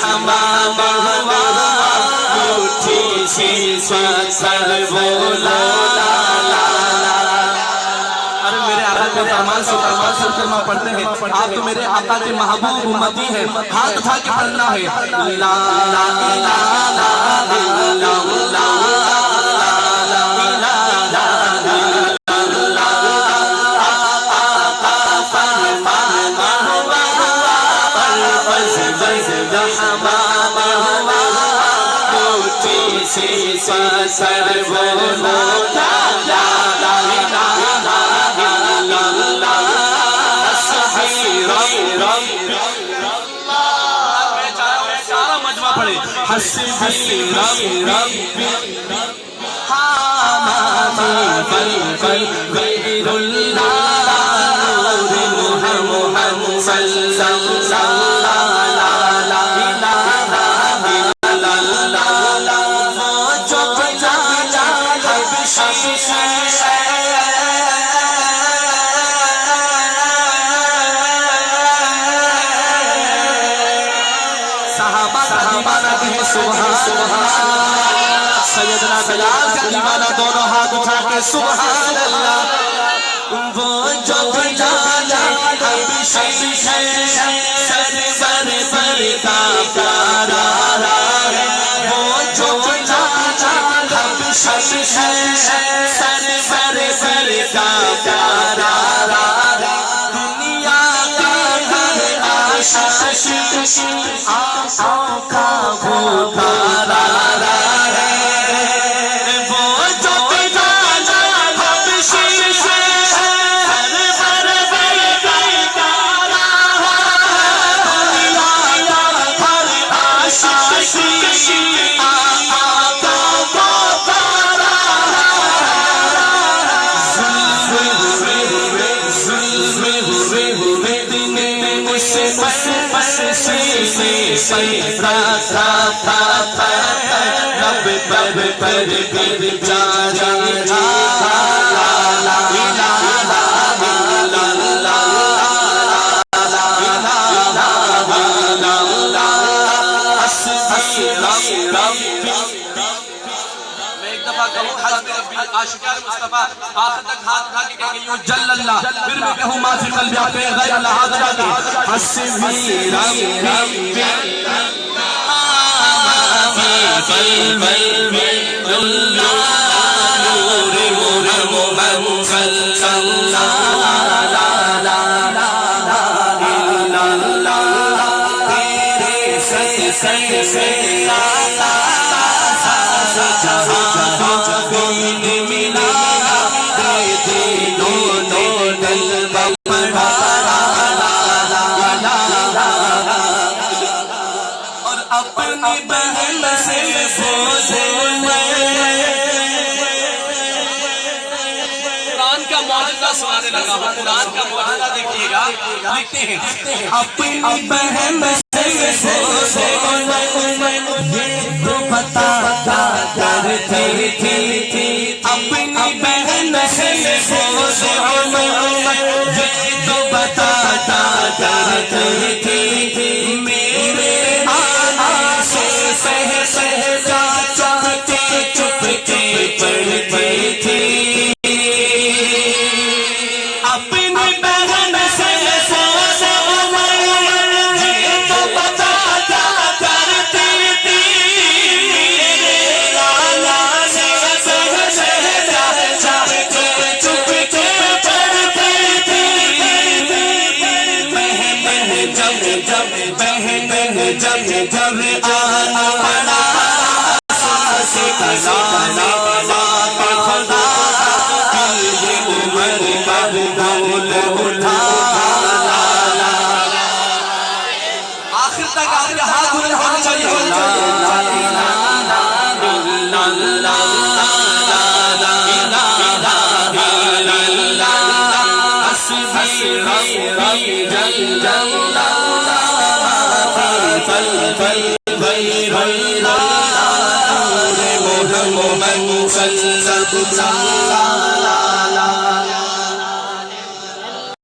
حمام ہوا اٹھی سی سر بولا فرمان سے کلمہ پڑھتے ہیں آپ تو میرے آقا کے محبوب امتی ہیں ہاتھ اٹھا کے پڑھنا ہے لا لا لا لا لا لا سر بولا حسبی ربی غیر اللہ محمد صلی اللہ سیدنا بلال کا دیوانہ دونوں ہاتھ اٹھا کے سبحان اللہ وہ جو بلالا حبشی ہے سر کا پیارا ہے وہ جو بلالا حبشی ہے سر کا پیارا دنیا کا ہر عاشق آنکھوں کا بھوکارا پر گر جا عاشقان مصطفیٰ آخر تک ہاتھ اٹھا کے کہیں گے یوں جل اللہ پھر میں کہوں ما فی قلبی آپ کہیں غیر اللہ ہاتھ اٹھا کے حسبی ربی قرآن کا معجزہ دیکھیے گا لکھتے ہیں اپنی بہن سے یہ تو بتا کرتی تھی اپنی بہن سے یہ تو بتا کرتی تھی میرے آنا سے سہجا چاہتے چپ کے پڑھتی تھی آخر تک آپ کے ہاتھ ہونے ہونے چاہیے محمد صلی اللہ